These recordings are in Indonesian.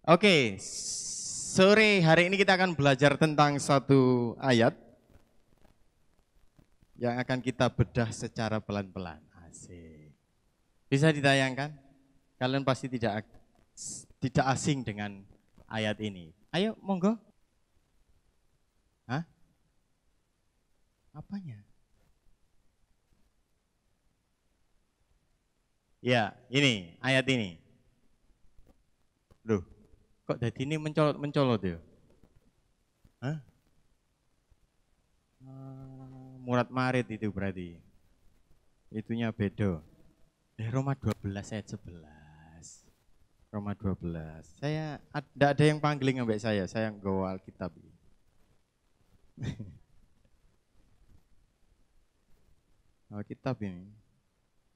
Oke, sore hari ini kita akan belajar tentang satu ayat yang akan kita bedah secara pelan-pelan. Asik. Bisa ditayangkan? Kalian pasti tidak asing dengan ayat ini. Ayo, monggo. Hah? Apanya? Ya, ini ayat ini. Loh, kok dari ini mencolot-mencolot ya? Hah? Murad Marid itu berarti. Itunya beda. Roma 12 ayat 11. Roma 12. Saya tidak ada yang panggil ngambek saya nggawa Alkitab. Alkitab ini.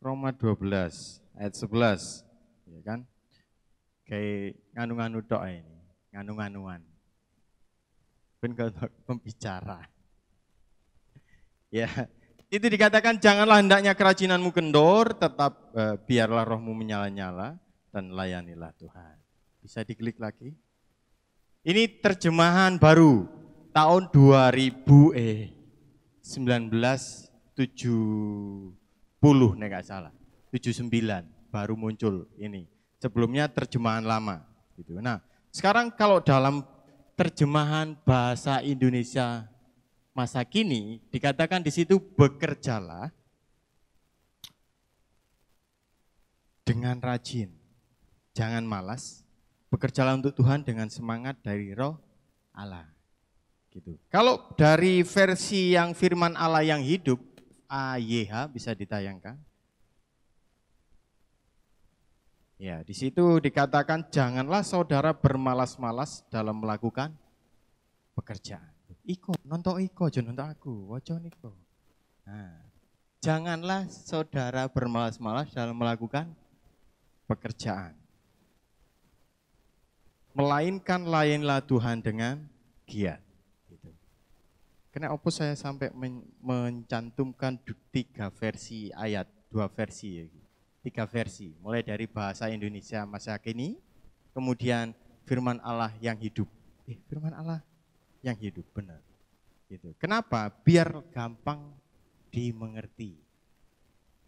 Roma 12 ayat 11. Ya kan? Kayak nganu-nganu tok ini, nganu-nganuan. Ben pembicara. Ya, itu dikatakan janganlah hendaknya kerajinanmu kendor, tetap biarlah rohmu menyala-nyala dan layanilah Tuhan. Bisa diklik lagi. Ini terjemahan baru tahun 1970 nek gak salah. 79 baru muncul ini. Sebelumnya terjemahan lama gitu. Nah, sekarang kalau dalam terjemahan bahasa Indonesia masa kini dikatakan di situ bekerjalah dengan rajin. Jangan malas, bekerjalah untuk Tuhan dengan semangat dari Roh Allah. Gitu. Kalau dari versi yang firman Allah yang hidup, AYH bisa ditayangkan. Ya, di situ dikatakan janganlah saudara bermalas-malas dalam melakukan pekerjaan. Iko, nonton iko, jangan nonton aku, wajo niko. Nah, janganlah saudara bermalas-malas dalam melakukan pekerjaan. Melainkan layanilah Tuhan dengan giat. Gitu. Kenapa saya sampai mencantumkan 3 versi ayat, 2 versi ya. 3 versi, mulai dari bahasa Indonesia masa kini, kemudian firman Allah yang hidup. Firman Allah yang hidup, benar. Gitu. Kenapa? Biar gampang dimengerti.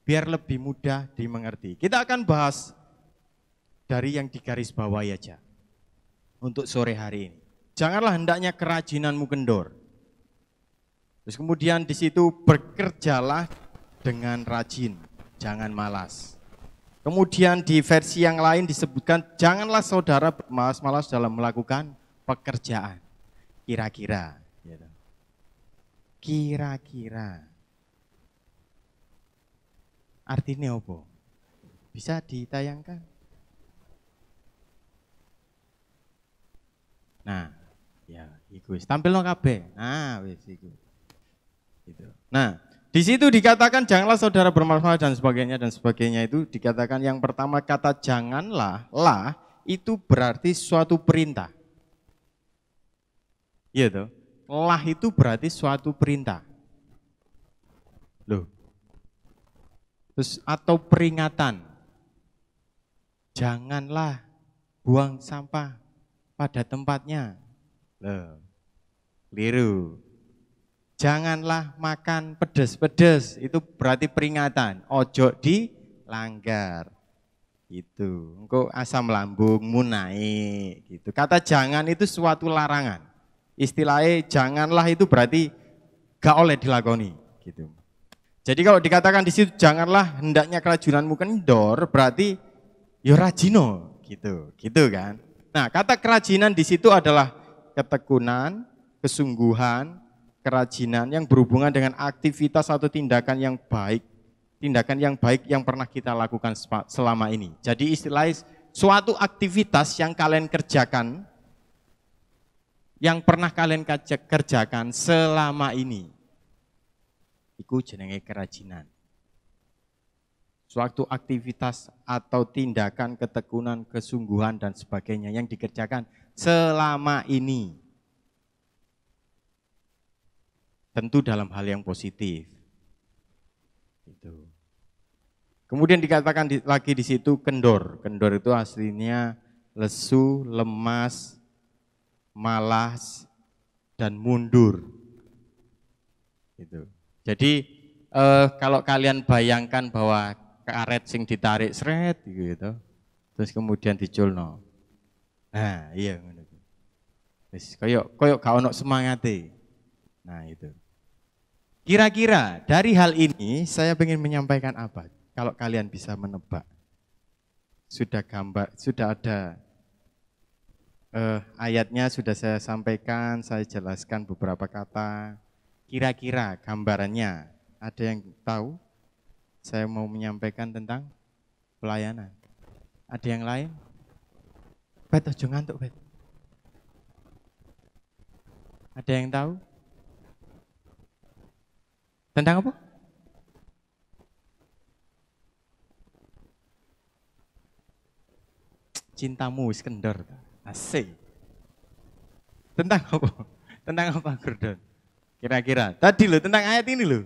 Biar lebih mudah dimengerti. Kita akan bahas dari yang digaris bawahi aja untuk sore hari ini. Janganlah hendaknya kerajinanmu kendor. Terus kemudian di situ bekerjalah dengan rajin, jangan malas. Kemudian di versi yang lain disebutkan, janganlah saudara bermalas-malas dalam melakukan pekerjaan. Kira-kira. Kira-kira. Artinya apa? Bisa ditayangkan? Nah, ya, iku wis tampilno kabeh. Nah, wis iku. Gitu. Nah, di situ dikatakan janganlah saudara bermalas-malas dan sebagainya itu dikatakan yang pertama kata janganlah, lah itu berarti suatu perintah. Iya toh? Lah itu berarti suatu perintah. Loh. Terus atau peringatan. Janganlah buang sampah pada tempatnya. Loh. Keliru. Janganlah makan pedes-pedes, itu berarti peringatan. Ojo dilanggar. Itu. Engko asam lambungmu naik gitu. Kata jangan itu suatu larangan. Istilahnya janganlah itu berarti gak oleh dilakoni gitu. Jadi kalau dikatakan di situ janganlah hendaknya kerajinanmu kendor, berarti ya rajino gitu. Gitu kan. Nah, kata kerajinan di situ adalah ketekunan, kesungguhan, kerajinan yang berhubungan dengan aktivitas atau tindakan yang baik yang pernah kita lakukan selama ini. Jadi istilahnya suatu aktivitas yang kalian kerjakan, yang pernah kalian kerjakan selama ini, itu jenenge kerajinan. Suatu aktivitas atau tindakan, ketekunan, kesungguhan dan sebagainya yang dikerjakan selama ini. Tentu dalam hal yang positif. Itu. Kemudian dikatakan lagi di situ kendor. Kendor itu aslinya lesu, lemas, malas, dan mundur. Gitu. Jadi kalau kalian bayangkan bahwa karet sing ditarik seret gitu, terus kemudian diculno. Nah, iya ngono. Wis koyo gak ono semangate. Nah, itu. Kira-kira dari hal ini saya ingin menyampaikan apa? Kalau kalian bisa menebak. Sudah ada ayatnya sudah saya sampaikan, saya jelaskan beberapa kata. Kira-kira gambarannya ada yang tahu? Saya mau menyampaikan tentang pelayanan. Ada yang lain? Bet, ojo ngantuk, Bet. Ada yang tahu? Tentang apa? Cintamu wis kendor. Asik. Tentang apa? Tentang apa, Gordon? Kira-kira. Tadi loh, tentang ayat ini loh.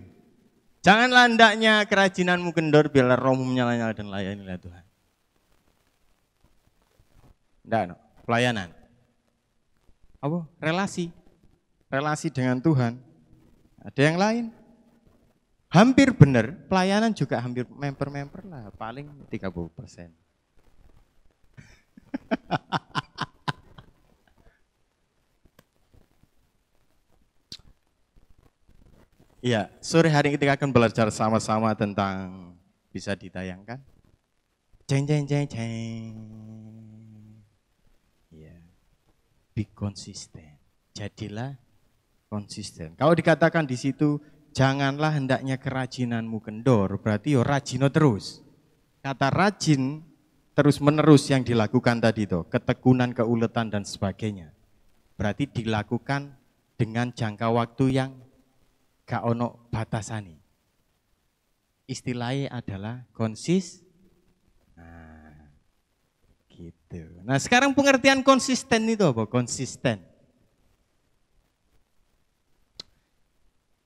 Janganlah hendaknya kerajinanmu kendor, biarlah rohmu menyala-nyala dan layanilah Tuhan. Enggak, no. Pelayanan. Apa? Relasi. Relasi dengan Tuhan. Ada yang lain? Hampir benar, pelayanan juga hampir member-member lah, paling 30%. Iya, sore hari ini kita akan belajar sama-sama tentang, bisa ditayangkan? Jeng jeng jeng jeng. Iya. Be konsisten. Jadilah konsisten. Kalau dikatakan di situ janganlah hendaknya kerajinanmu kendor, berarti yo rajino terus. Kata rajin terus menerus yang dilakukan tadi itu, ketekunan, keuletan dan sebagainya. Berarti dilakukan dengan jangka waktu yang gak ono batasane. Istilahnya adalah konsis. Nah, gitu. Nah, sekarang pengertian konsisten itu apa? Konsisten.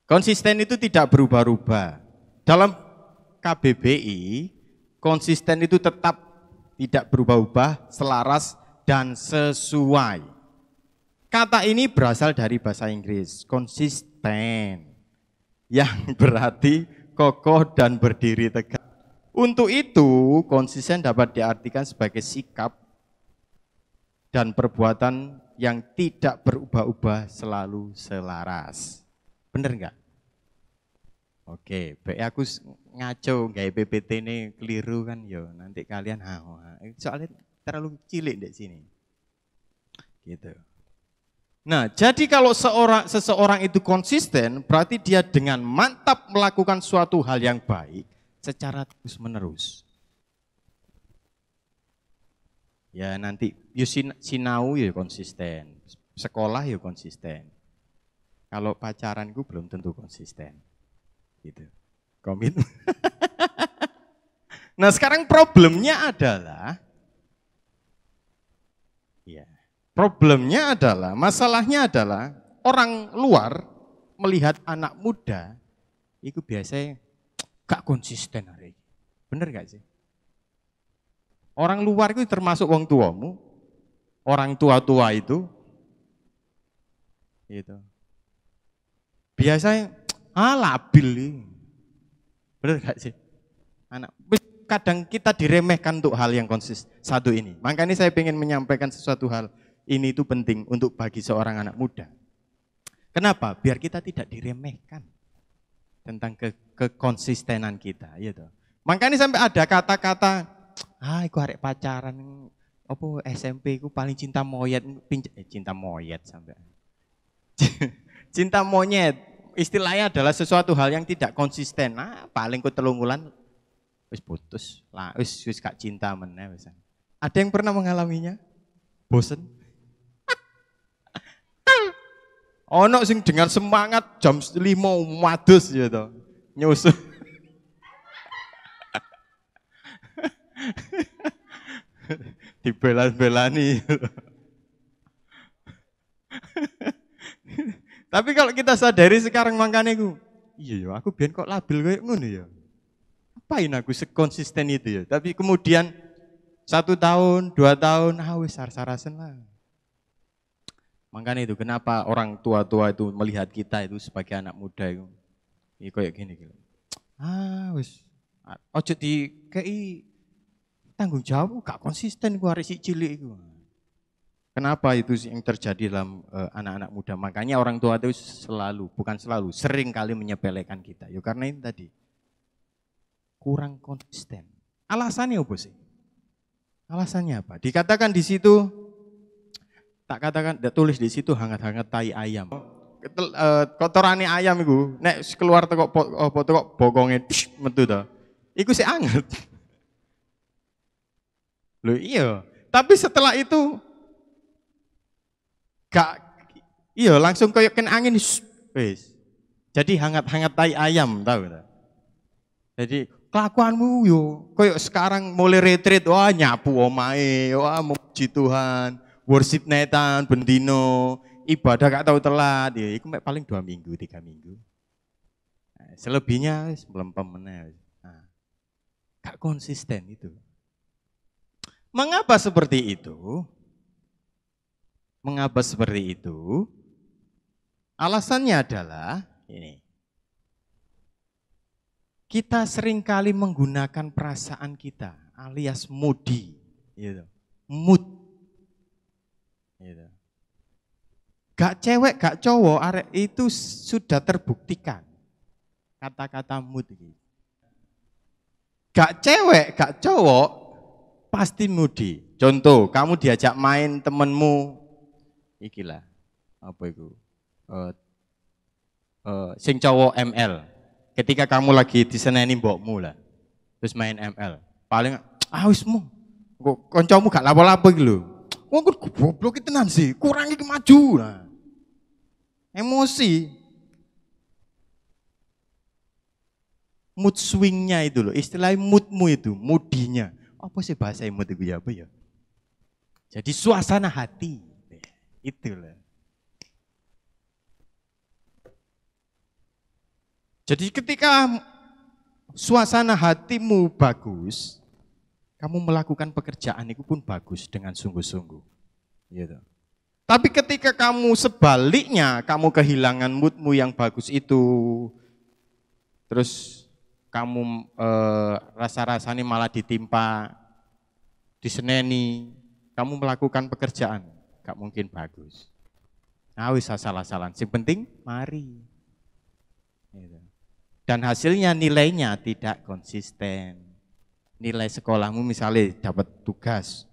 Konsisten itu tidak berubah-ubah. Dalam KBBI, konsisten itu tetap tidak berubah-ubah, selaras dan sesuai. Kata ini berasal dari bahasa Inggris, konsisten, yang berarti kokoh dan berdiri tegak. Untuk itu, konsisten dapat diartikan sebagai sikap dan perbuatan yang tidak berubah-ubah, selalu selaras. Bener enggak? Oke, aku ngaco gaya PPT ini keliru kan yo. Nanti kalian soalnya terlalu cilik di sini. Gitu. Nah, jadi kalau seseorang itu konsisten, berarti dia dengan mantap melakukan suatu hal yang baik secara terus-menerus. Ya nanti sinau ya konsisten, sekolah ya konsisten. Kalau pacaranku belum tentu konsisten. Gitu. Komitmen. Nah, sekarang problemnya adalah masalahnya adalah orang luar melihat anak muda itu biasanya gak konsisten hari ini. Bener gak sih? Orang luar itu termasuk wong tuamu, orang tua-tua itu gitu. Biasanya labil. Bener gak sih? Kadang kita diremehkan untuk hal yang satu ini. Makanya saya ingin menyampaikan sesuatu hal ini itu penting untuk bagi seorang anak muda. Kenapa? Biar kita tidak diremehkan tentang kekonsistenan kita, gitu. Makanya sampai ada kata-kata, iku arek pacaran, apa SMP iku paling cinta monyet, cinta monyet sampai. Cinta monyet, istilahnya adalah sesuatu hal yang tidak konsisten. Nah, paling ku 3 bulan wis putus, lah wis gak cinta meneh wis. Ada yang pernah mengalaminya? Bosen? Ono sing dengan semangat jam 5 wadus gitu. Nyusul. Dibela-belani. Tapi kalau kita sadari sekarang makanya iya aku biar kok labil kayak ngono ya. Apain aku sekonsisten itu ya. Tapi kemudian 1 tahun, 2 tahun, wis sar-sarasen lah. Makanya itu kenapa orang tua-tua itu melihat kita itu sebagai anak muda itu. Ini kayak gini. Wis. Ojo dikei tanggung jawab, gak konsisten ku arek si cilik iku. Kenapa itu yang terjadi dalam anak-anak muda? Makanya orang tua itu sering kali menyepelekan kita. Ya karena ini tadi, kurang konsisten. Alasannya apa sih? Alasannya apa? Dikatakan di situ, tulis di situ hangat-hangat tai ayam. Kotorane ayam itu, nek keluar tekok bokongnya, metu dah. Iku sih anget. Loh iya, tapi setelah itu langsung kayak kena angin wis. Jadi hangat-hangat tai ayam, tahu tak? Jadi kelakuanmu yo kayak sekarang mulai retreat, wah nyapu omae, wah memuji Tuhan, worship netan bendino, ibadah gak tahu telat, ya itu paling 2 minggu, 3 minggu. Nah, selebihnya melempem meneh. Nah, gak konsisten itu. Mengapa seperti itu? Mengapa seperti itu? Alasannya adalah ini. Kita seringkali menggunakan perasaan kita alias moody, gitu. Mood. Gitu. Gak cewek, gak cowok, arek itu sudah terbuktikan. Kata-kata mood gitu. Gak cewek, gak cowok, pasti moody. Contoh, kamu diajak main temenmu, ikilah apa itu sing cowok ML, ketika kamu lagi diseneni mbokmu lah terus main ML paling wismu kok kancamu gak lapo-lapo iki lho wong goblok iki tenan sih kurang iki maju lah emosi mood swingnya itu loh istilahnya moodmu itu moodinya apa sih bahasa mood itu ya apa ya jadi suasana hati itulah. Jadi ketika suasana hatimu bagus, kamu melakukan pekerjaan itu pun bagus dengan sungguh-sungguh. Gitu. Tapi ketika kamu sebaliknya, kamu kehilangan moodmu yang bagus itu, terus kamu rasa-rasanya malah ditimpa, diseneni, kamu melakukan pekerjaan. Gak mungkin bagus. Nah wis salah-salah. Yang penting mari. Dan hasilnya nilainya tidak konsisten. Nilai sekolahmu misalnya dapat tugas.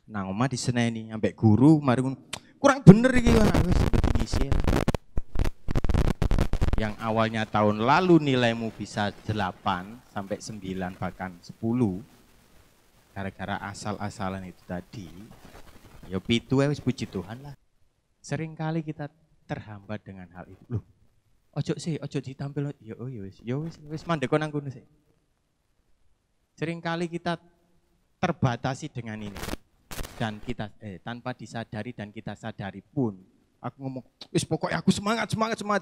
Nang omah diseneni ambek guru mari kurang bener iki wis seperti yang awalnya tahun lalu nilaimu bisa 8 sampai 9 bahkan 10 gara-gara asal-asalan itu tadi. Ya pitu wis puji Tuhan lah. Sering kali kita terhambat dengan hal itu. Loh, ojo ditampil ya wis mandek nang kono sih. Sering kali kita terbatasi dengan ini. Dan kita tanpa disadari dan kita sadari pun aku ngomong, wis pokoknya aku semangat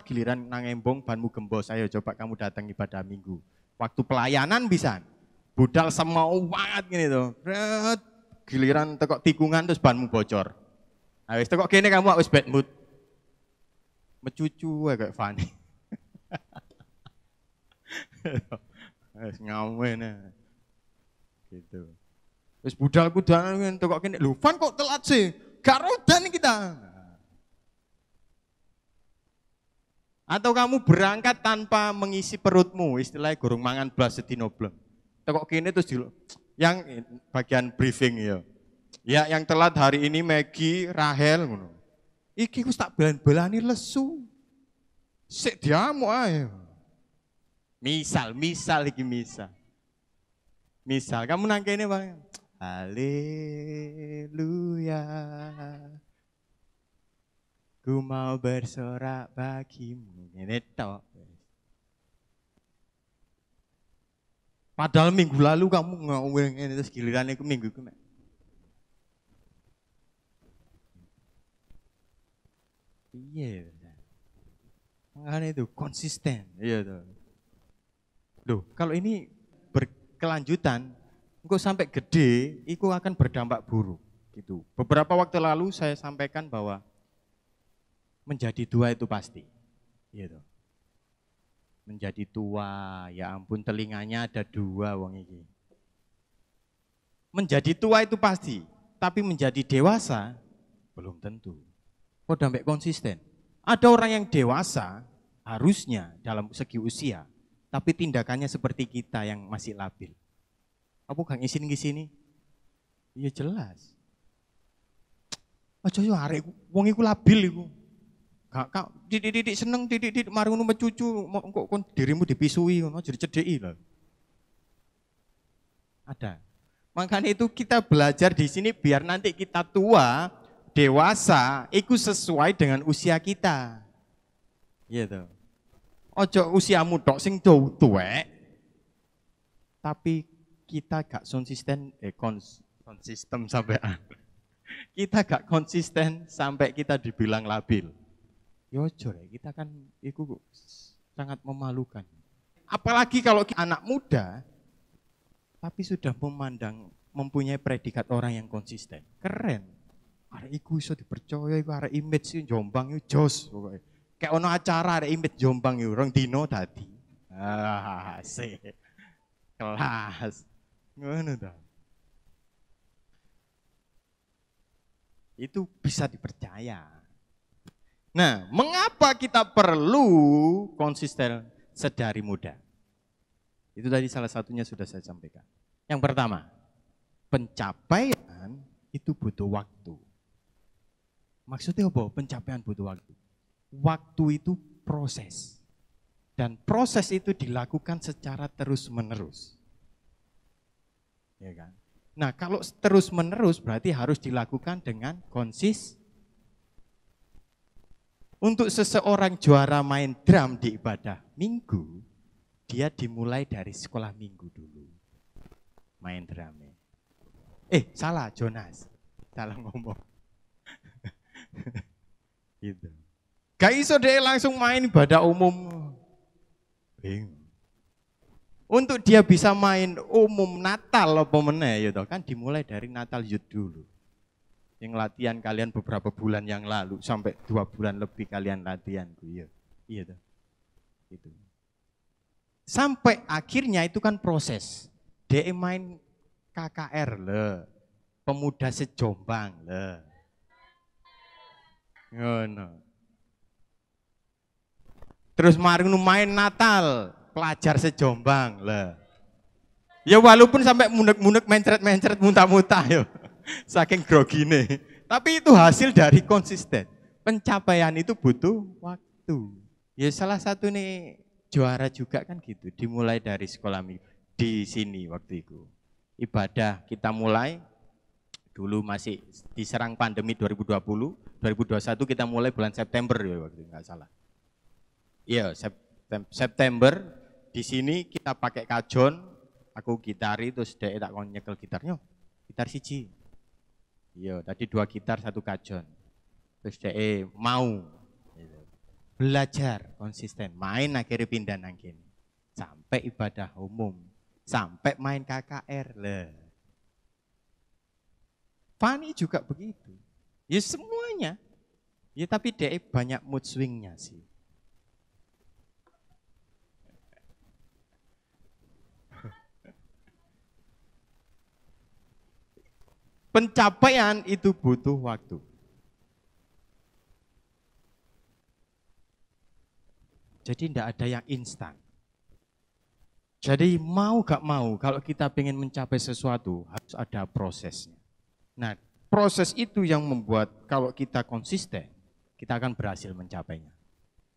giliran nang embong banmu gembos, ayo coba kamu datang ibadah minggu. Waktu pelayanan bisa. Budal semau banget gini tuh. Giliran tekok tikungan terus banmu bocor. Nah, wis tekok kene kamu wis bad mood. Mecucu kayak Fani. Wis ngawen. Gitu. Wis budal tekok kene. Lho, Fan kok telat sih? Gak rodan kita. Atau kamu berangkat tanpa mengisi perutmu, istilahnya gorong mangan blas sedino bleng. Tekok kene terus yang bagian briefing ya. Ya yang telat hari ini Maggie, Rahel ngono. Iki wis tak belan-belani lesu. Sik diamuk ae. Misal iki misal. Misal kamu nang kene Bang. Haleluya. Ku mau bersorak bagimu. Ini tok. Padahal minggu lalu kamu ngomong ini terus giliran itu minggu itu. Iya. Makanya itu konsisten. Iya tuh. Loh, kalau ini berkelanjutan engko sampai gede, itu akan berdampak buruk. Gitu. Beberapa waktu lalu saya sampaikan bahwa menjadi tua itu pasti. Gitu. Menjadi tua, ya ampun telinganya ada dua wong ini. Menjadi tua itu pasti, tapi menjadi dewasa belum tentu. Kok sampai konsisten? Ada orang yang dewasa harusnya dalam segi usia, tapi tindakannya seperti kita yang masih labil. Apa kang isin di sini? Iya jelas. Aja yo arek wong iku labil iku. Gak didik seneng didik mari ngono mecucu kok kon dirimu dipisui ngono jadi cedeki lho. Ada. Makanya itu kita belajar di sini biar nanti kita tua, dewasa, itu sesuai dengan usia kita. Gitu. Ojo usiamu tok sing tuwek. Tapi kita gak konsisten konsisten sampai kita gak konsisten sampai kita dibilang labil. Yo ojo kita kan itu sangat memalukan. Apalagi kalau anak muda tapi sudah mempunyai predikat orang yang konsisten. Keren. Arek iku iso dipercaya iku arek image sih Jombang iku jos pokoke. Kayak ono acara arek image Jombang iku rong dino dadi. Sih. Kelas. Ngono ta. Itu bisa dipercaya. Nah, mengapa kita perlu konsisten sedari muda? Itu tadi salah satunya sudah saya sampaikan. Yang pertama, pencapaian itu butuh waktu. Maksudnya apa? Pencapaian butuh waktu. Waktu itu proses. Dan proses itu dilakukan secara terus-menerus. Ya kan? Nah, kalau terus-menerus berarti harus dilakukan dengan konsis. Untuk seseorang juara main drum di ibadah minggu, dia dimulai dari sekolah minggu dulu. Main drumnya. Salah Jonas. Salah ngomong. Gitu. Gak iso deh langsung main ibadah umum. Bingung. Untuk dia bisa main umum Natal apa meneh gitu kan dimulai dari Natal Youth dulu. Yang latihan kalian beberapa bulan yang lalu sampai 2 bulan lebih kalian latihan iya. Iya tuh. Gitu. Sampai akhirnya itu kan proses. Dia main KKR le. Pemuda sejombang le. Ngono. Terus mari main Natal, pelajar sejombang le. Ya walaupun sampai munek-munek mencret-mencret muntah-muntah yo. Saking grogine. Tapi itu hasil dari konsisten. Pencapaian itu butuh waktu. Ya salah satu nih juara juga kan gitu. Dimulai dari sekolah di sini waktu itu. Ibadah kita mulai dulu masih diserang pandemi 2020, 2021 kita mulai bulan September ya waktu itu nggak salah. Iya September di sini kita pakai kajon, aku gitari terus dia tak kon nyekel gitarnya, gitar siji. Iya, tadi 2 gitar 1 kajon. Terus dia mau belajar konsisten, main akhirnya pindah nang kene. Sampai ibadah umum, sampai main KKR le. Fani juga begitu. Ya semuanya. Ya tapi dia banyak mood swingnya sih. Pencapaian itu butuh waktu. Jadi tidak ada yang instan. Jadi mau gak mau, kalau kita pengen mencapai sesuatu harus ada prosesnya. Nah, proses itu yang membuat kalau kita konsisten, kita akan berhasil mencapainya.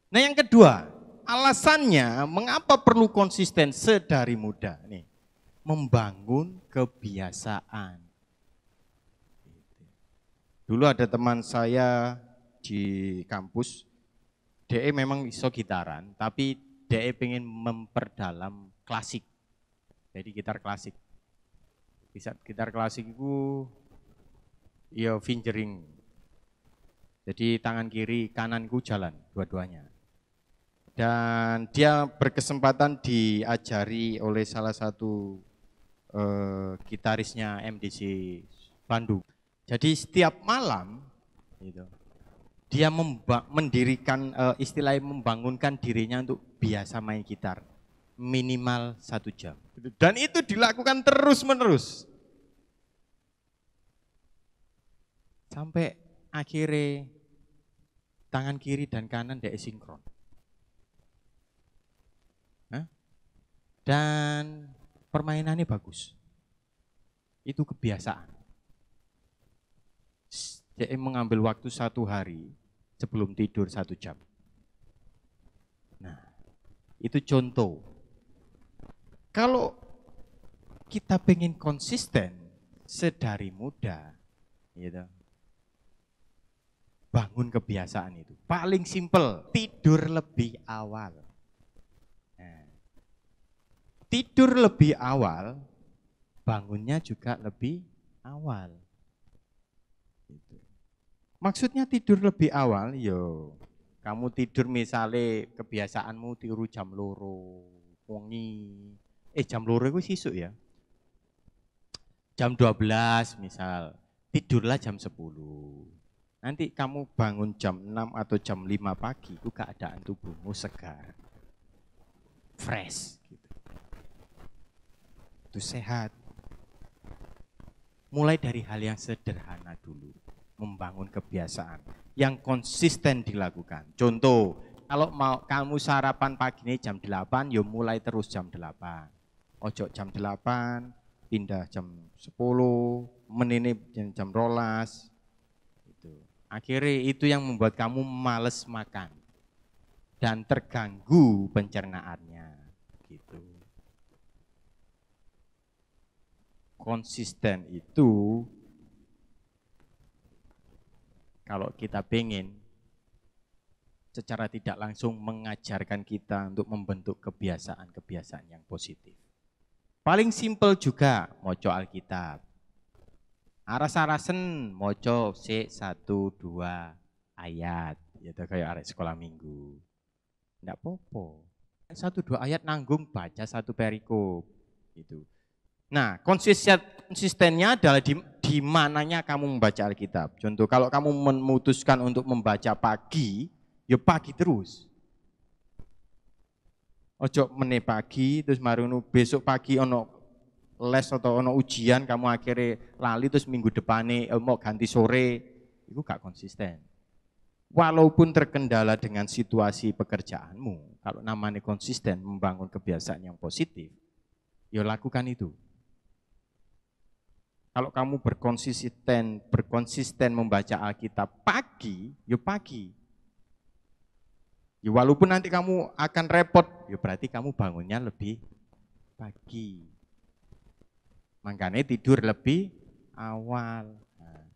Nah yang kedua, alasannya mengapa perlu konsisten sedari muda. Nih, membangun kebiasaan. Dulu ada teman saya di kampus, DE memang iso gitaran, tapi DE pengen memperdalam klasik. Jadi gitar klasik. Gitar klasik itu ya fingering. Jadi tangan kiri, kananku jalan dua-duanya. Dan dia berkesempatan diajari oleh salah satu gitarisnya MDC Bandung. Jadi setiap malam gitu, dia mendirikan istilahnya membangunkan dirinya untuk biasa main gitar minimal 1 jam. Dan itu dilakukan terus-menerus. Sampai akhirnya tangan kiri dan kanan dia sinkron. Dan permainannya bagus. Itu kebiasaan. Dia mengambil waktu 1 hari sebelum tidur 1 jam. Nah, itu contoh. Kalau kita pengen konsisten sedari muda, gitu, bangun kebiasaan itu. Paling simpel, tidur lebih awal. Nah, tidur lebih awal, bangunnya juga lebih awal. Gitu. Maksudnya tidur lebih awal, kamu tidur misalnya kebiasaanmu tidur jam loro, wengi, jam loro itu sisuk ya. Jam 12 misal, tidurlah jam 10. Nanti kamu bangun jam 6 atau jam 5 pagi, itu keadaan tubuhmu segar, fresh. Gitu. Itu sehat. Mulai dari hal yang sederhana dulu, membangun kebiasaan yang konsisten dilakukan. Contoh, kalau mau kamu sarapan pagi ini jam 8, mulai terus jam 8. Ojo jam 8, pindah jam 10, menit jam 12. Itu. Akhirnya itu yang membuat kamu males makan dan terganggu pencernaannya. Gitu. Konsisten itu kalau kita pengen secara tidak langsung mengajarkan kita untuk membentuk kebiasaan-kebiasaan yang positif. Paling simpel juga moco Alkitab. Aras-arasen moco C 1 2 ayat. Itu kayak arek sekolah minggu. Enggak popo. 1 2 ayat nanggung baca 1 perikop. Gitu. Nah, konsistennya adalah di mananya kamu membaca Alkitab. Contoh, kalau kamu memutuskan untuk membaca pagi, ya pagi terus. Ojo meneh pagi, terus marunu besok pagi ono les atau ono ujian, kamu akhirnya lali, terus minggu depannya mau ganti sore, itu gak konsisten. Walaupun terkendala dengan situasi pekerjaanmu, kalau namanya konsisten membangun kebiasaan yang positif, ya lakukan itu. Kalau kamu berkonsisten membaca Alkitab pagi, ya pagi. Ya walaupun nanti kamu akan repot, ya berarti kamu bangunnya lebih pagi. Makanya tidur lebih awal. Nah,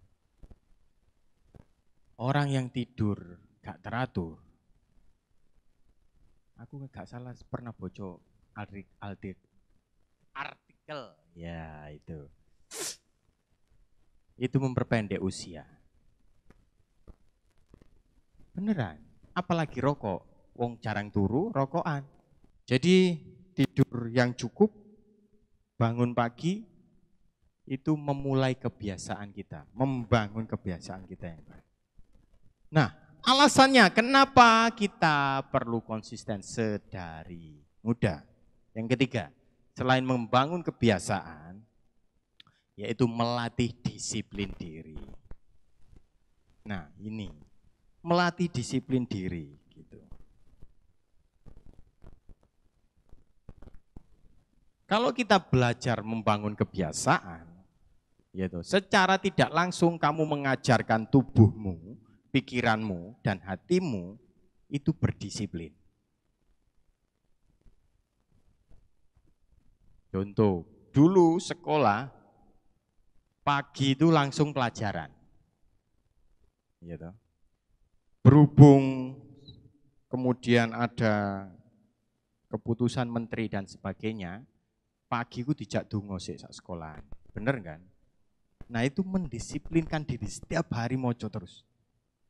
orang yang tidur gak teratur, aku gak salah pernah baca artikel, ya itu memperpendek usia. Beneran, apalagi rokok, wong jarang turu, rokokan. Jadi tidur yang cukup, bangun pagi, itu memulai kebiasaan kita, membangun kebiasaan kita yang baik. Nah, alasannya kenapa kita perlu konsisten sedari muda. Yang ketiga, selain membangun kebiasaan, yaitu melatih disiplin diri. Nah, ini melatih disiplin diri gitu. Kalau kita belajar membangun kebiasaan, yaitu secara tidak langsung kamu mengajarkan tubuhmu, pikiranmu dan hatimu itu berdisiplin. Contoh, dulu sekolah pagi itu langsung pelajaran. Gitu. Berhubung kemudian ada keputusan menteri dan sebagainya, pagi itu dijak donga sik sak sekolah. Bener kan? Nah, itu mendisiplinkan diri setiap hari moco terus.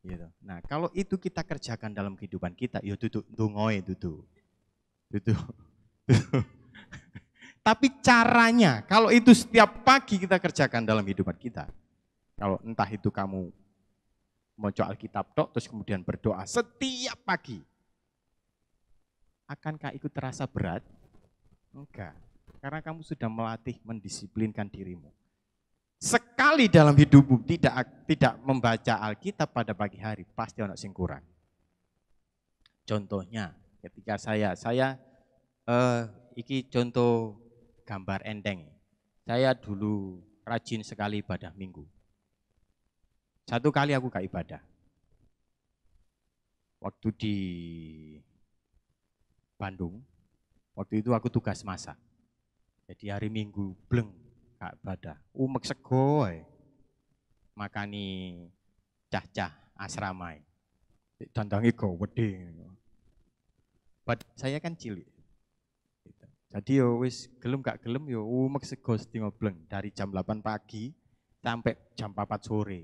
Gitu. Nah, kalau itu kita kerjakan dalam kehidupan kita, ya duduk dongoe duduk. Tapi caranya, kalau itu setiap pagi kita kerjakan dalam hidupan kita. Kalau entah itu kamu baca Alkitab tok, terus kemudian berdoa setiap pagi. Akankah itu terasa berat? Enggak. Karena kamu sudah melatih mendisiplinkan dirimu. Sekali dalam hidupmu tidak membaca Alkitab pada pagi hari, pasti ono sing kurang. Contohnya, ketika saya iki contoh gambar enteng. Saya dulu rajin sekali ibadah minggu. Satu kali aku gak ibadah. Waktu di Bandung, waktu itu aku tugas masak. Jadi hari Minggu bleng gak ibadah. Umek sego makani cah-cah asrama. Dandangi gowedhe. Saya kan cilik. Jadi yo wis gelem gak gelem yo umek sego sedina bleng dari jam 8 pagi sampai jam 4 sore.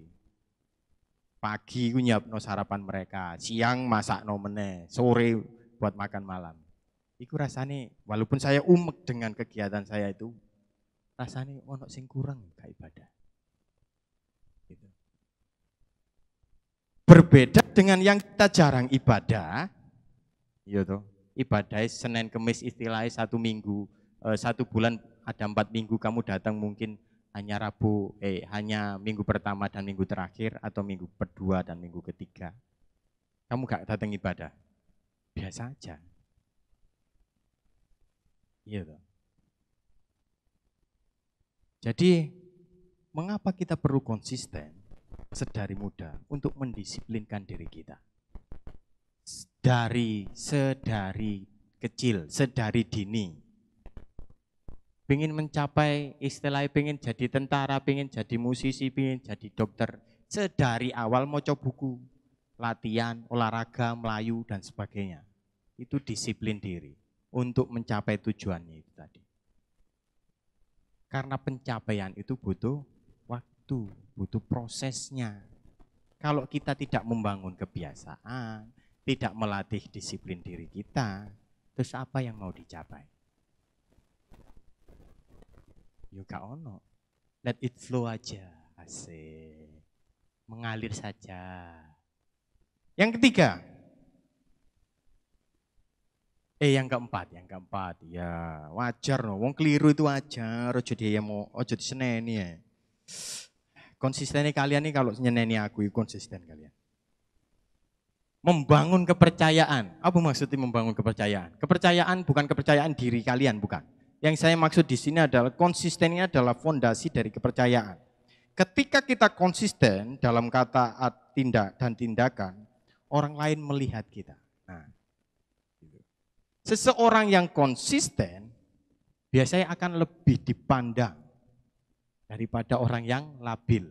Pagi ku nyiapno sarapan mereka, siang masakno meneh, sore buat makan malam. Iku rasane walaupun saya umek dengan kegiatan saya itu, rasane ono sing kurang gak ibadah. Gitu. Berbeda dengan yang kita jarang ibadah, iya toh. Ibadah Senin Kemis istilahnya 1 minggu, 1 bulan ada 4 minggu kamu datang mungkin hanya minggu pertama dan minggu terakhir atau minggu kedua dan minggu ketiga. Kamu gak datang ibadah, biasa aja. Iya toh. Jadi mengapa kita perlu konsisten sedari muda untuk mendisiplinkan diri kita? Sedari kecil, sedari dini. Pengen mencapai istilahnya, pengen jadi tentara, pengen jadi musisi, pengen jadi dokter. Sedari awal mau coba buku, latihan, olahraga, melayu, dan sebagainya. Itu disiplin diri untuk mencapai tujuannya itu tadi. Karena pencapaian itu butuh waktu, butuh prosesnya. Kalau kita tidak membangun kebiasaan, tidak melatih disiplin diri kita, terus apa yang mau dicapai? Yuk gak ono. Let it flow aja, asik. Mengalir saja. Yang ketiga. Yang keempat, ya wajar no. Wong keliru itu wajar, ojo diseneni ya. Konsistennya kalian nih kalau nyeneni aku, konsisten kalian. Membangun kepercayaan. Apa maksudnya membangun kepercayaan? Kepercayaan bukan kepercayaan diri kalian, bukan. Yang saya maksud di sini adalah konsistennya adalah fondasi dari kepercayaan. Ketika kita konsisten dalam kata tindak dan tindakan, orang lain melihat kita. Nah, seseorang yang konsisten biasanya akan lebih dipandang daripada orang yang labil.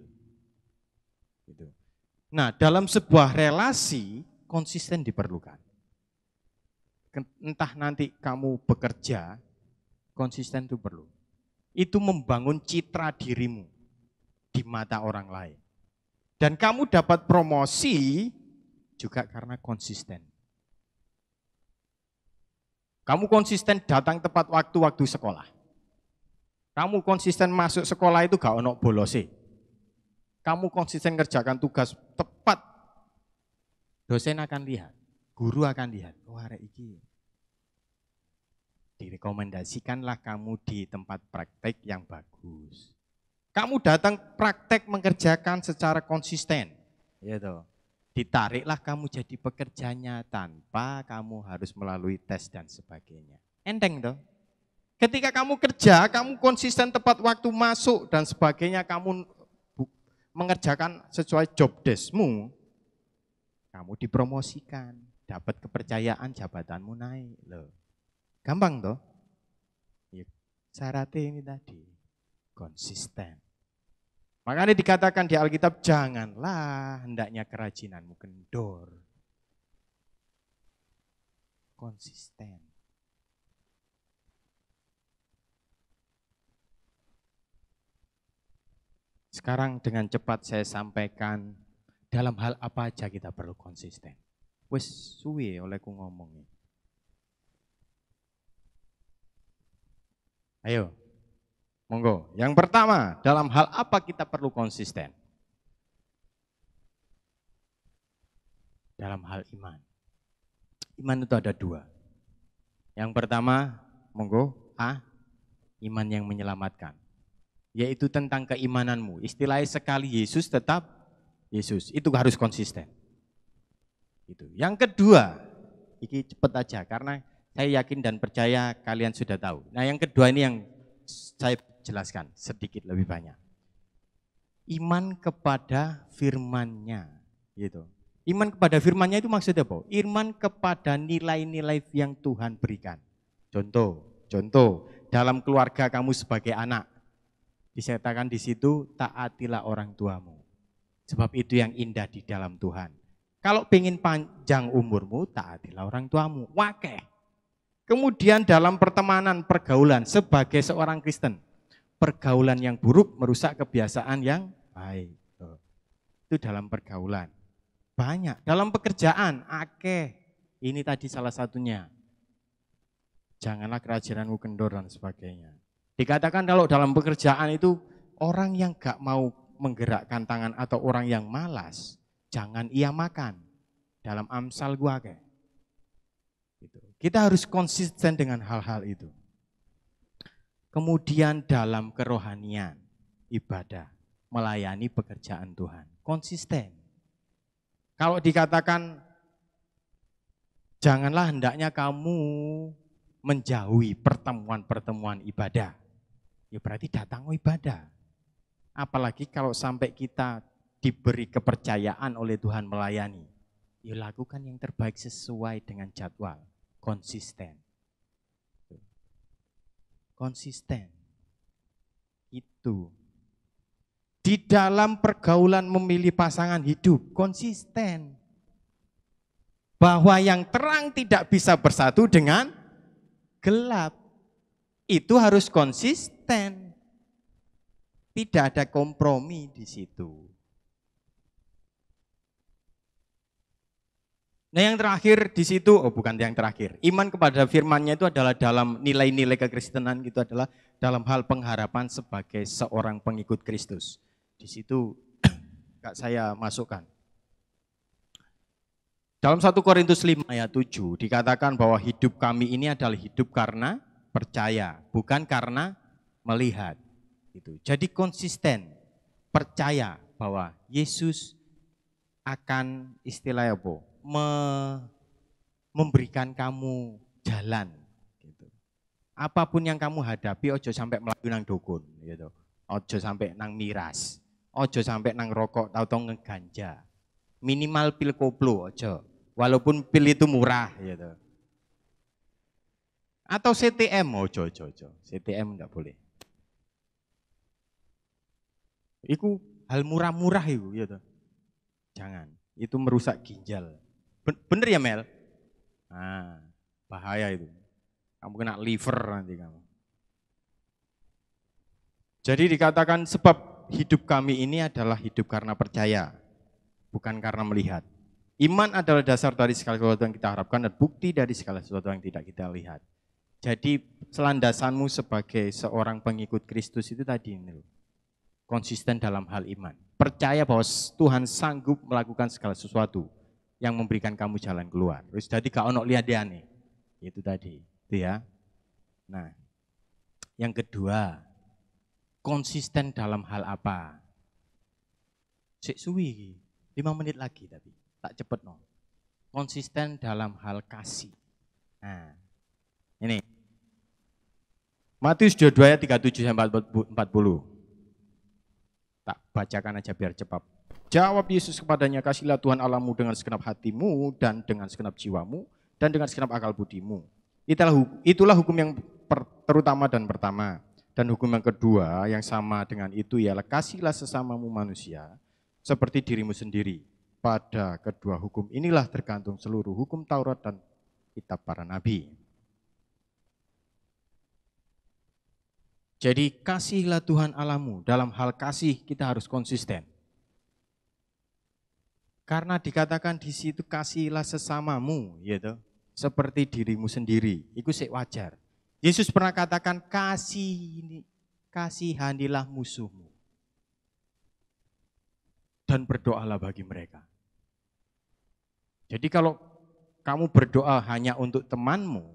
Nah, dalam sebuah relasi konsisten diperlukan. Entah nanti kamu bekerja, konsisten itu perlu. Itu membangun citra dirimu di mata orang lain. Dan kamu dapat promosi juga karena konsisten. Kamu konsisten datang tepat waktu sekolah. Kamu konsisten masuk sekolah itu gak ono bolose. Kamu konsisten kerjakan tugas tepat. Dosen akan lihat, guru akan lihat, arek iki. Direkomendasikanlah kamu di tempat praktek yang bagus. Kamu datang praktek mengerjakan secara konsisten. Ya toh. Ditariklah kamu jadi pekerjanya tanpa kamu harus melalui tes dan sebagainya. Enteng toh. Ketika kamu kerja, kamu konsisten tepat waktu masuk dan sebagainya, kamu mengerjakan sesuai job deskmu, kamu dipromosikan, dapat kepercayaan, jabatanmu naik loh. Gampang toh? Ya, syaratnya ini tadi, konsisten. Makanya dikatakan di Alkitab, janganlah hendaknya kerajinanmu kendor. Konsisten. Sekarang dengan cepat saya sampaikan dalam hal apa aja kita perlu konsisten. Wes suwe olehku ngomong. Ayo, monggo. Yang pertama, dalam hal apa kita perlu konsisten? Dalam hal iman. Iman itu ada dua. Yang pertama, monggo, iman yang menyelamatkan. Yaitu tentang keimananmu. Istilahnya sekali Yesus tetap Yesus. Itu harus konsisten. Itu. Yang kedua, ini cepat aja karena saya yakin dan percaya kalian sudah tahu. Nah, yang kedua ini yang saya jelaskan sedikit lebih banyak. Iman kepada firman-Nya, gitu. Iman kepada firman-Nya itu maksudnya apa? Iman kepada nilai-nilai yang Tuhan berikan. Contoh, dalam keluarga kamu sebagai anak, disertakan di situ, taatilah orang tuamu. Sebab itu yang indah di dalam Tuhan. Kalau pengen panjang umurmu, taatilah orang tuamu. Wakeh. Kemudian dalam pertemanan, pergaulan sebagai seorang Kristen, pergaulan yang buruk merusak kebiasaan yang baik. Itu dalam pergaulan. Banyak. Dalam pekerjaan, ini tadi salah satunya. Janganlah kerajaanmu kendor dan sebagainya. Dikatakan kalau dalam pekerjaan itu orang yang gak mau menggerakkan tangan atau orang yang malas, jangan ia makan. Dalam Amsal gua kita harus konsisten dengan hal-hal itu. Kemudian dalam kerohanian, ibadah, melayani pekerjaan Tuhan, konsisten. Kalau dikatakan janganlah hendaknya kamu menjauhi pertemuan-pertemuan ibadah, ya berarti datang ibadah. Apalagi kalau sampai kita diberi kepercayaan oleh Tuhan melayani, ya lakukan yang terbaik sesuai dengan jadwal, konsisten. Konsisten. Itu. Di dalam pergaulan memilih pasangan hidup, konsisten. Bahwa yang terang tidak bisa bersatu dengan gelap. Itu harus konsisten. Tidak ada kompromi di situ. Nah yang terakhir di situ, bukan yang terakhir. Iman kepada firman-Nya itu adalah dalam nilai-nilai kekristenan, itu adalah dalam hal pengharapan sebagai seorang pengikut Kristus. Di situ saya masukkan. Dalam 1 Korintus 5 ayat 7 dikatakan bahwa hidup kami ini adalah hidup karena percaya, bukan karena melihat. Jadi konsisten, percaya bahwa Yesus akan istilahnya apa? Memberikan kamu jalan. Gitu. Apapun yang kamu hadapi, ojo sampai melayu nang dukun. Gitu. Ojo sampai nang miras. Ojo sampai nang rokok atau ngeganja. Minimal pil koplo, ojo. Walaupun pil itu murah. Gitu. Atau CTM, ojo. CTM enggak boleh. Itu hal murah-murah itu. Gitu. Jangan, itu merusak ginjal. Bener ya Mel? Nah, bahaya itu. Kamu kena liver nanti kamu. Jadi dikatakan sebab hidup kami ini adalah hidup karena percaya, bukan karena melihat. Iman adalah dasar dari segala sesuatu yang kita harapkan dan bukti dari segala sesuatu yang tidak kita lihat. Jadi selandasanmu sebagai seorang pengikut Kristus itu tadi ini. Konsisten dalam hal iman. Percaya bahwa Tuhan sanggup melakukan segala sesuatu yang memberikan kamu jalan keluar. Terus jadi gak ono lihat-liane. Itu tadi, itu ya. Nah, yang kedua, konsisten dalam hal apa? Sik suwi, 5 menit lagi tapi tak cepet no. Konsisten dalam hal kasih. Nah, ini. Matius 22 ayat 37 sampai 40. Tak bacakan aja biar cepat. Jawab Yesus kepadanya, kasihlah Tuhan Allahmu dengan segenap hatimu dan dengan segenap jiwamu dan dengan segenap akal budimu. Itulah hukum yang terutama dan pertama. Dan hukum yang kedua yang sama dengan itu ialah kasihlah sesamamu manusia seperti dirimu sendiri. Pada kedua hukum inilah tergantung seluruh hukum Taurat dan kitab para nabi. Jadi kasihlah Tuhan Allahmu. Dalam hal kasih kita harus konsisten. Karena dikatakan di situ kasihlah sesamamu, gitu. Seperti dirimu sendiri. Itu sik wajar. Yesus pernah katakan, kasihanilah musuhmu. Dan berdoalah bagi mereka. Jadi kalau kamu berdoa hanya untuk temanmu,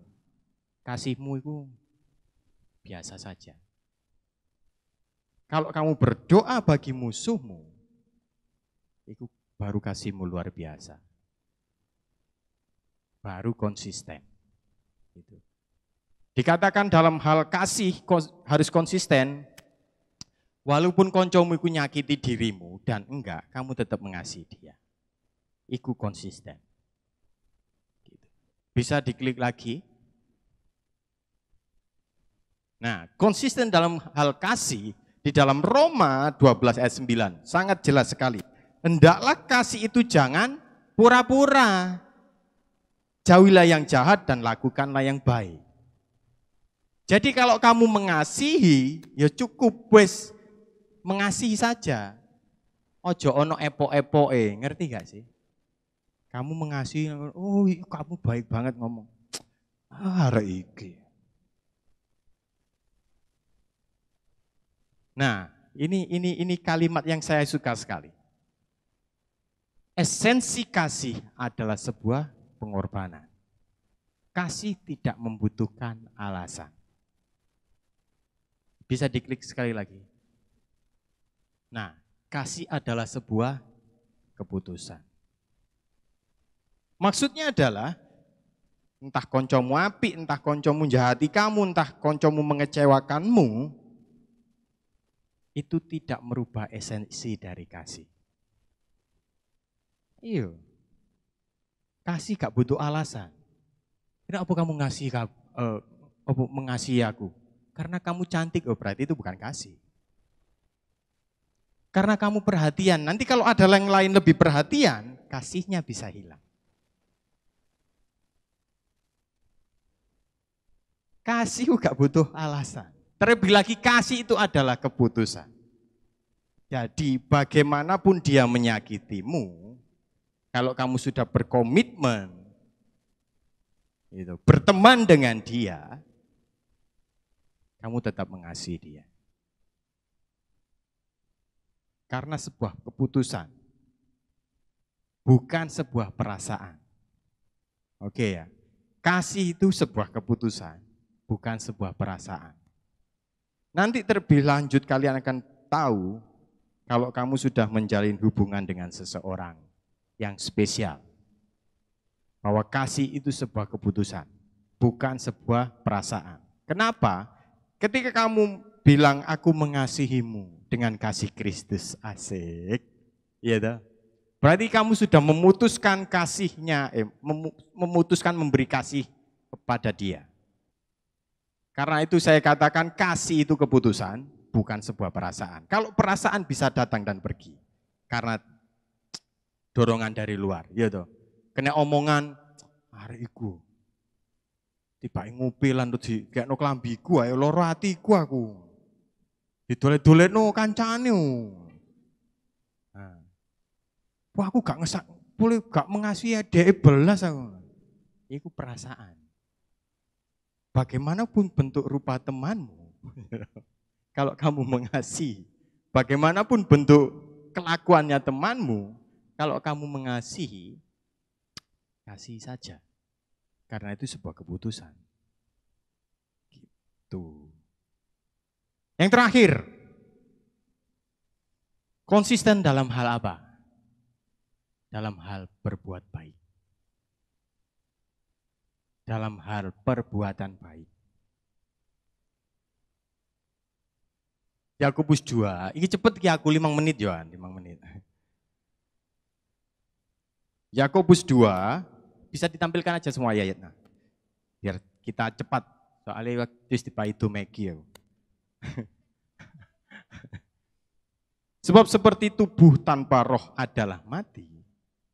kasihmu itu biasa saja. Kalau kamu berdoa bagi musuhmu, itu baru kasihmu luar biasa. Baru konsisten. Gitu. Dikatakan dalam hal kasih harus konsisten, walaupun koncomu itu nyakiti dirimu dan enggak, kamu tetap mengasihi dia. Iku konsisten. Gitu. Bisa diklik lagi. Nah, konsisten dalam hal kasih, di dalam Roma 12 ayat 9, sangat jelas sekali. Hendaklah kasih itu jangan pura-pura. Jauhilah yang jahat dan lakukanlah yang baik. Jadi kalau kamu mengasihi, ya cukup wes mengasihi saja. Ojo ono epo-epoe, ngerti gak sih? Kamu mengasihi, oh kamu baik banget ngomong. Arek iki. Nah, ini kalimat yang saya suka sekali. Esensi kasih adalah sebuah pengorbanan. Kasih tidak membutuhkan alasan. Bisa diklik sekali lagi. Nah, kasih adalah sebuah keputusan. Maksudnya adalah entah koncomu apik, entah koncomu jahati kamu, entah koncomu mengecewakanmu, itu tidak merubah esensi dari kasih. Iya. Kasih gak butuh alasan. Kenapa kamu mengasihi aku? Karena kamu cantik, oh berarti itu bukan kasih. Karena kamu perhatian, nanti kalau ada yang lain lebih perhatian, kasihnya bisa hilang. Kasih gak butuh alasan. Terlebih lagi kasih itu adalah keputusan. Jadi bagaimanapun dia menyakitimu, kalau kamu sudah berkomitmen, berteman dengan dia, kamu tetap mengasihi dia. Karena sebuah keputusan, bukan sebuah perasaan. Oke ya, kasih itu sebuah keputusan, bukan sebuah perasaan. Nanti terlebih lanjut kalian akan tahu kalau kamu sudah menjalin hubungan dengan seseorang yang spesial. Bahwa kasih itu sebuah keputusan, bukan sebuah perasaan. Kenapa? Ketika kamu bilang aku mengasihimu dengan kasih Kristus, asik, iya dah. Berarti kamu sudah memutuskan kasihnya, memutuskan memberi kasih kepada dia. Karena itu saya katakan kasih itu keputusan, bukan sebuah perasaan. Kalau perasaan bisa datang dan pergi, karena dorongan dari luar, ya toh. Kena omongan hari iku, tiba ngopi lan di kayak no kelambiku, ayo loro hatiku aku, didolet-dolet no kancane. Nah, wah aku gak ngesak, boleh gak mengasihi dia belas aku. Itu perasaan. Bagaimanapun bentuk rupa temanmu, kalau kamu mengasihi, bagaimanapun bentuk kelakuannya temanmu, kalau kamu mengasihi, kasih saja. Karena itu sebuah keputusan. Gitu. Yang terakhir, konsisten dalam hal apa? Dalam hal berbuat baik. Dalam hal perbuatan baik. Yakobus 2, ini cepet ki aku 5 menit Yohan, 5 menit. Yakobus 2, bisa ditampilkan aja semua ayatnya. Biar kita cepat, soalnya waktu itu Megi ya. Sebab seperti tubuh tanpa roh adalah mati,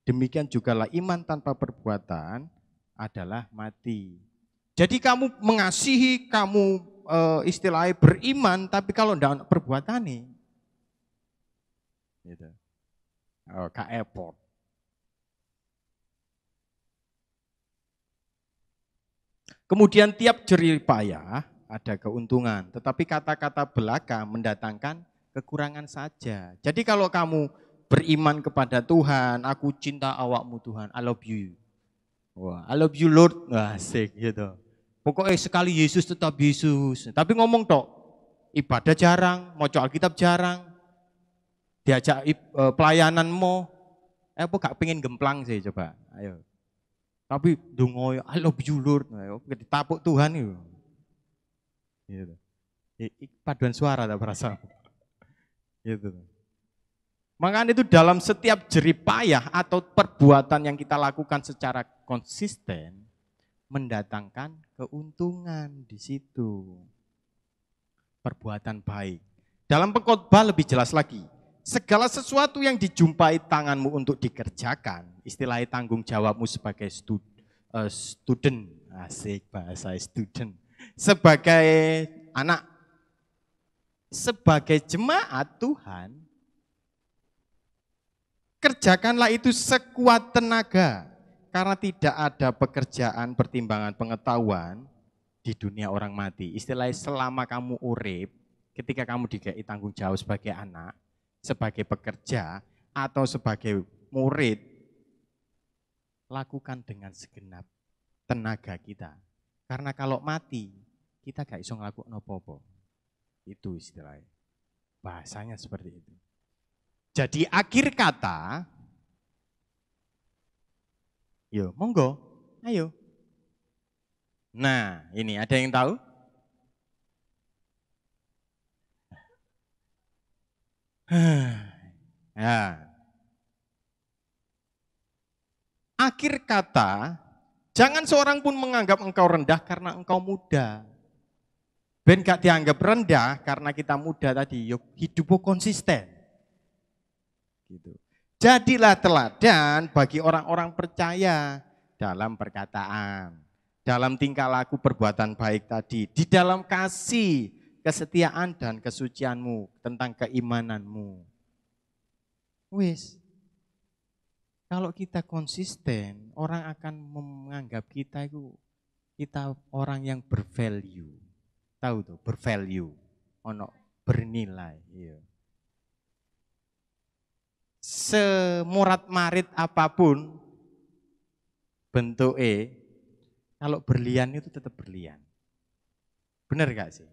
demikian jugalah iman tanpa perbuatan adalah mati. Jadi kamu mengasihi, kamu istilahnya beriman, tapi kalau tidak perbuatan nih, gitu. Kak airport. Kemudian tiap jerih payah ada keuntungan, tetapi kata-kata belaka mendatangkan kekurangan saja. Jadi kalau kamu beriman kepada Tuhan, aku cinta awakmu Tuhan, I love you. Wah, I love you Lord, wah, asik gitu. Pokoknya sekali Yesus tetap Yesus. Tapi ngomong tok, ibadah jarang, mau Alkitab jarang, diajak pelayananmu, apa gak pengen gemplang sih coba, ayo. Tapi dungo I love you Lord, ayo ditapuk Tuhan itu. Gitu. Paduan suara tak berasa. Gitu. Makanya itu dalam setiap jerih payah atau perbuatan yang kita lakukan secara konsisten mendatangkan keuntungan di situ. Perbuatan baik. Dalam pengkhotbah lebih jelas lagi. Segala sesuatu yang dijumpai tanganmu untuk dikerjakan, istilahnya tanggung jawabmu sebagai student, asik bahasa student, sebagai anak, sebagai jemaat Tuhan, kerjakanlah itu sekuat tenaga, karena tidak ada pekerjaan pertimbangan pengetahuan di dunia orang mati. Istilahnya selama kamu urip, ketika kamu dikasih tanggung jawab sebagai anak, sebagai pekerja atau sebagai murid, lakukan dengan segenap tenaga kita. Karena kalau mati, kita gak bisa ngelakuin apa-apa. Itu istilahnya. Bahasanya seperti itu. Jadi akhir kata, yo monggo, ayo. Nah, ini ada yang tahu? Ya. Akhir kata, jangan seorang pun menganggap engkau rendah karena engkau muda. Ben gak dianggap rendah karena kita muda tadi, yuk hidupmu konsisten. Gitu. Jadilah teladan bagi orang-orang percaya dalam perkataan, dalam tingkah laku perbuatan baik tadi, di dalam kasih, kesetiaan dan kesucianmu, tentang keimananmu. Wis, kalau kita konsisten, orang akan menganggap kita itu orang yang bervalue. Tahu tuh, bervalue, ono bernilai. Iya. Semurat marit apapun bentuknya, kalau berlian itu tetap berlian. Benar gak sih?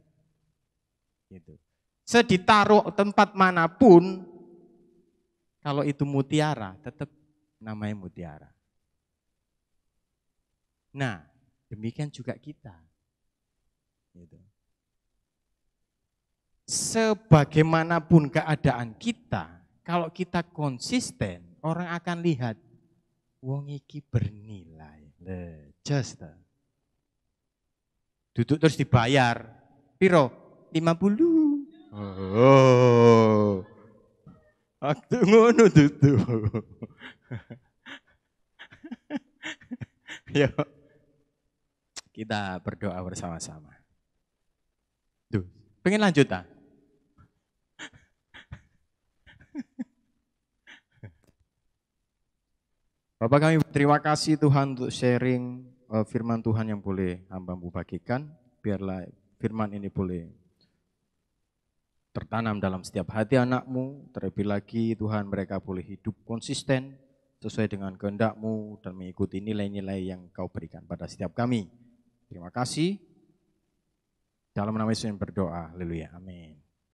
Gitu. Seditaruh tempat manapun, kalau itu mutiara, tetap namanya mutiara. Nah, demikian juga kita. Gitu. Sebagaimanapun keadaan kita, kalau kita konsisten, orang akan lihat, wong iki bernilai. Just. Duduk terus dibayar. Piro? 50. Oh. Waktu ngono duduk. Yuk. Kita berdoa bersama-sama. Tuh, pengen lanjut tak? Bapak kami terima kasih Tuhan untuk sharing firman Tuhan yang boleh hamba-Mu bagikan. Biarlah firman ini boleh tertanam dalam setiap hati anak-Mu. Terlebih lagi Tuhan mereka boleh hidup konsisten sesuai dengan kehendak-Mu dan mengikuti nilai-nilai yang Kau berikan pada setiap kami. Terima kasih. Dalam nama Yesus berdoa. Haleluya. Amin.